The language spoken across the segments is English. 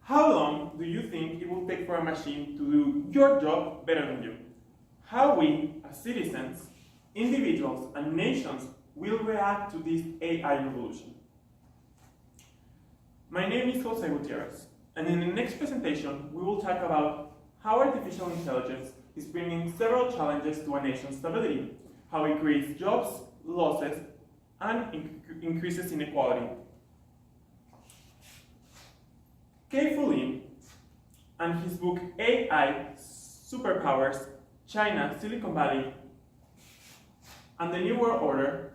How long do you think it will take for a machine to do your job better than you? How we, as citizens, individuals, and nations will react to this AI revolution. My name is Jose Gutierrez, and in the next presentation, we will talk about how artificial intelligence is bringing several challenges to a nation's stability, how it creates jobs, losses, and increases inequality. Kai-Fu Lee and his book AI Superpowers, China, Silicon Valley, and the New World Order,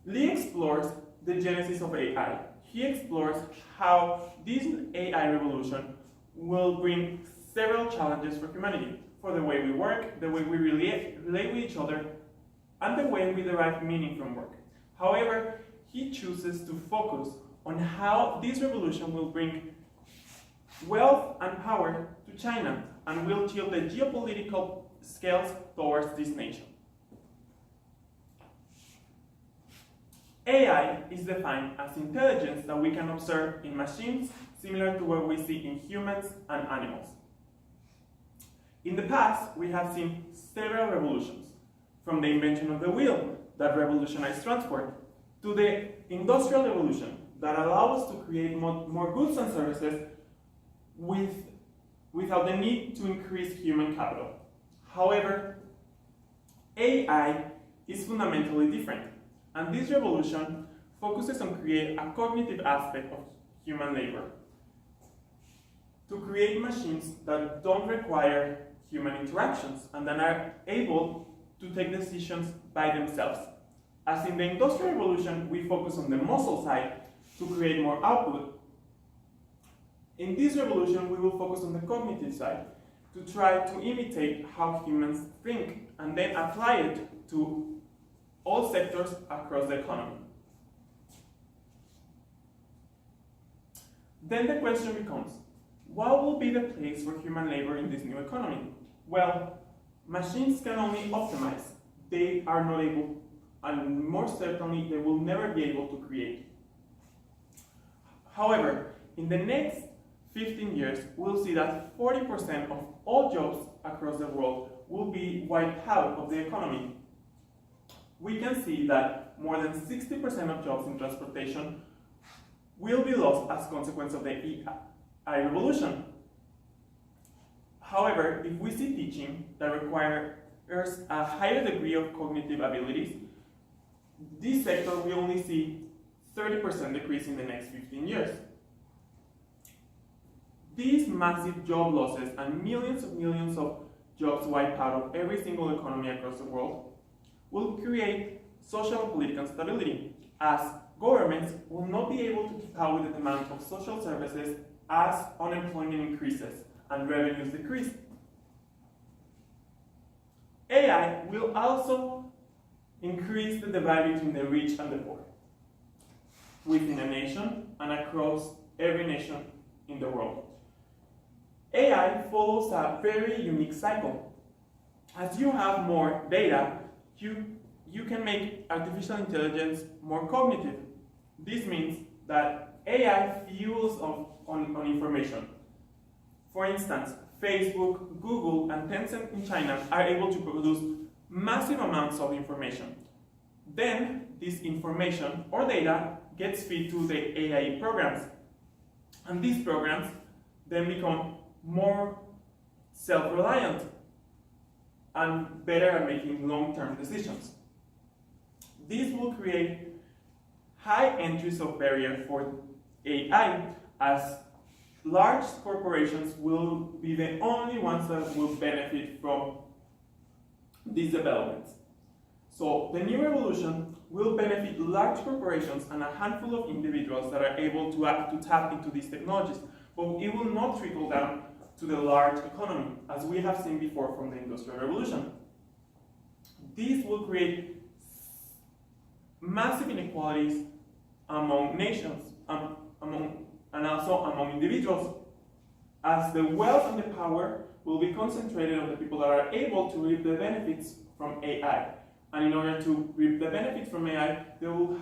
Lee explores the genesis of AI. He explores how this AI revolution will bring several challenges for humanity, for the way we work, the way we relate with each other, and the way we derive meaning from work. However, he chooses to focus on how this revolution will bring wealth and power to China and will tilt the geopolitical scales towards this nation. AI is defined as intelligence that we can observe in machines similar to what we see in humans and animals. In the past, we have seen several revolutions, from the invention of the wheel that revolutionized transport, to the industrial revolution that allows us to create more goods and services without the need to increase human capital. However, AI is fundamentally different, and this revolution focuses on creating a cognitive aspect of human labor, to create machines that don't require human interactions and that are able to take decisions by themselves. As in the Industrial Revolution, we focus on the muscle side to create more output. In this revolution, we will focus on the cognitive side to try to imitate how humans think and then apply it to all sectors across the economy. Then the question becomes, what will be the place for human labor in this new economy? Well, machines can only optimize. They are not able, and more certainly, they will never be able to create. However, in the next 15 years, we'll see that 40% of all jobs across the world will be wiped out of the economy. We can see that more than 60% of jobs in transportation will be lost as a consequence of the AI revolution. However, if we see teaching that requires a higher degree of cognitive abilities, this sector will only see 30% decrease in the next 15 years. These massive job losses and millions of jobs wiped out of every single economy across the world will create social and political instability, as governments will not be able to keep up with the demand of social services as unemployment increases and revenues decrease. AI will also increase the divide between the rich and the poor within a nation and across every nation in the world. AI follows a very unique cycle. As you have more data, you can make artificial intelligence more cognitive. This means that AI fuels on information. For instance, Facebook, Google, and Tencent in China are able to produce massive amounts of information. Then, this information or data gets fed to the AI programs. And these programs then become more self-reliant and better at making long-term decisions. This will create high entries of barrier for AI, as large corporations will be the only ones that will benefit from these developments. So the new revolution will benefit large corporations and a handful of individuals that are able to tap into these technologies, but it will not trickle down to the large economy, as we have seen before from the Industrial Revolution. This will create massive inequalities among nations, and also among individuals, as the wealth and the power will be concentrated on the people that are able to reap the benefits from AI. And in order to reap the benefits from AI, they will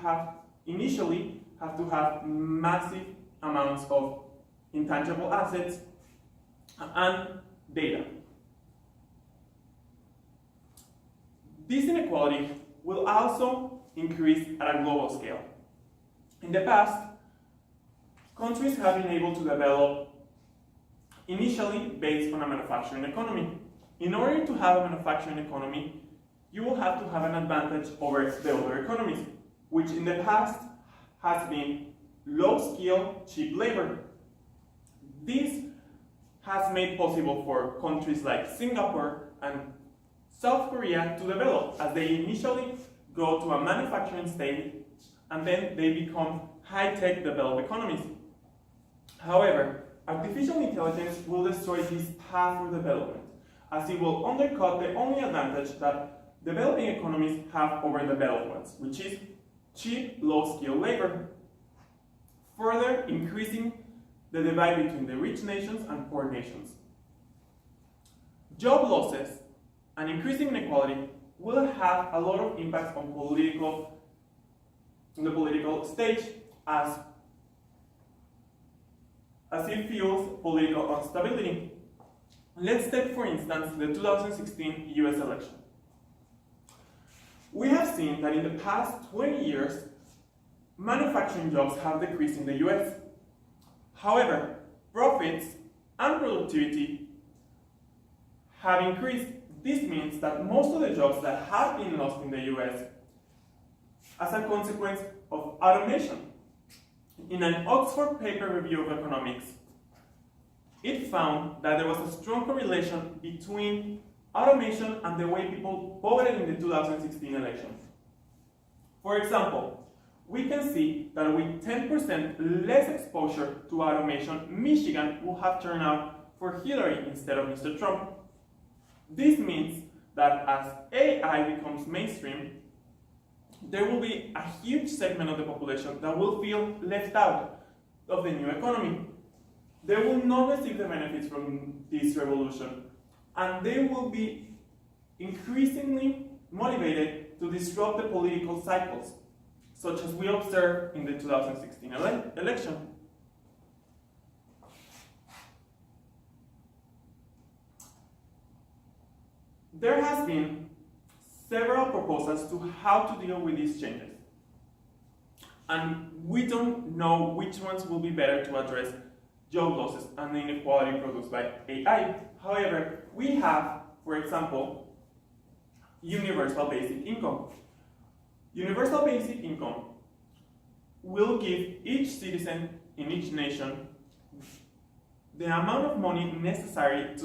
initially have to have massive amounts of intangible assets, and data. This inequality will also increase at a global scale. In the past, countries have been able to develop initially based on a manufacturing economy. In order to have a manufacturing economy, you will have to have an advantage over the other economies, which in the past has been low-skill, cheap labor. This has made possible for countries like Singapore and South Korea to develop, as they initially go to a manufacturing state and then they become high-tech developed economies. However, artificial intelligence will destroy this path for development, as it will undercut the only advantage that developing economies have over developed ones, which is cheap, low-skilled labor, further increasing the divide between the rich nations and poor nations. Job losses and increasing inequality will have a lot of impacts on the political stage, as it fuels political instability. Let's take, for instance, the 2016 US election. We have seen that in the past 20 years, manufacturing jobs have decreased in the US. However, profits and productivity have increased. This means that most of the jobs that have been lost in the US as a consequence of automation. In an Oxford paper review of economics, it found that there was a strong correlation between automation and the way people voted in the 2016 election. For example, we can see that with 10% less exposure to automation, Michigan will have turned out for Hillary instead of Mr. Trump. This means that as AI becomes mainstream, there will be a huge segment of the population that will feel left out of the new economy. They will not receive the benefits from this revolution, and they will be increasingly motivated to disrupt the political cycles, such as we observed in the 2016 election. There has been several proposals to how to deal with these changes, and we don't know which ones will be better to address job losses and the inequality produced by AI. However, we have, for example, universal basic income. Universal basic income will give each citizen in each nation the amount of money necessary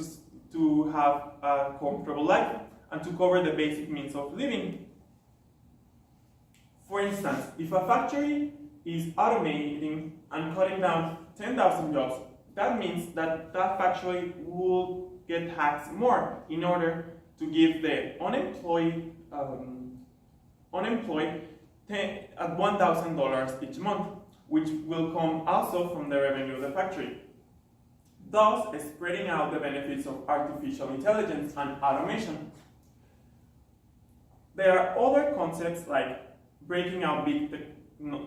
to have a comfortable life and to cover the basic means of living. For instance, if a factory is automating and cutting down 10,000 jobs, that means that that factory will get taxed more in order to give the unemployed at $1,000 each month, which will come also from the revenue of the factory, thus spreading out the benefits of artificial intelligence and automation. There are other concepts like breaking out big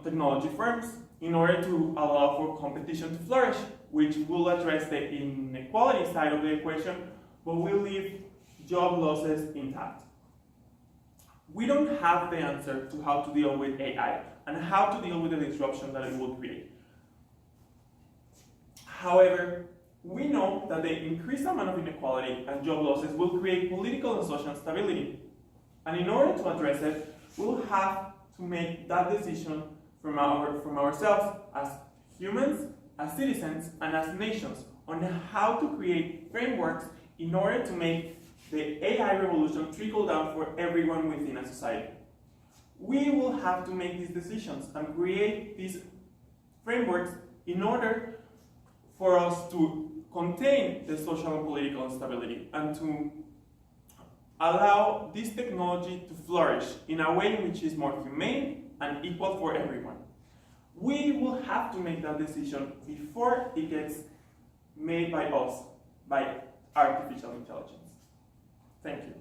technology firms in order to allow for competition to flourish, which will address the inequality side of the equation, but will leave job losses intact. We don't have the answer to how to deal with AI and how to deal with the disruption that it will create. However, we know that the increased amount of inequality and job losses will create political and social instability. And in order to address it, we'll have to make that decision from ourselves as humans, as citizens, and as nations on how to create frameworks in order to make the AI revolution trickle down for everyone within a society. We will have to make these decisions and create these frameworks in order for us to contain the social and political instability and to allow this technology to flourish in a way which is more humane and equal for everyone. We will have to make that decision before it gets made by us, by artificial intelligence. Thank you.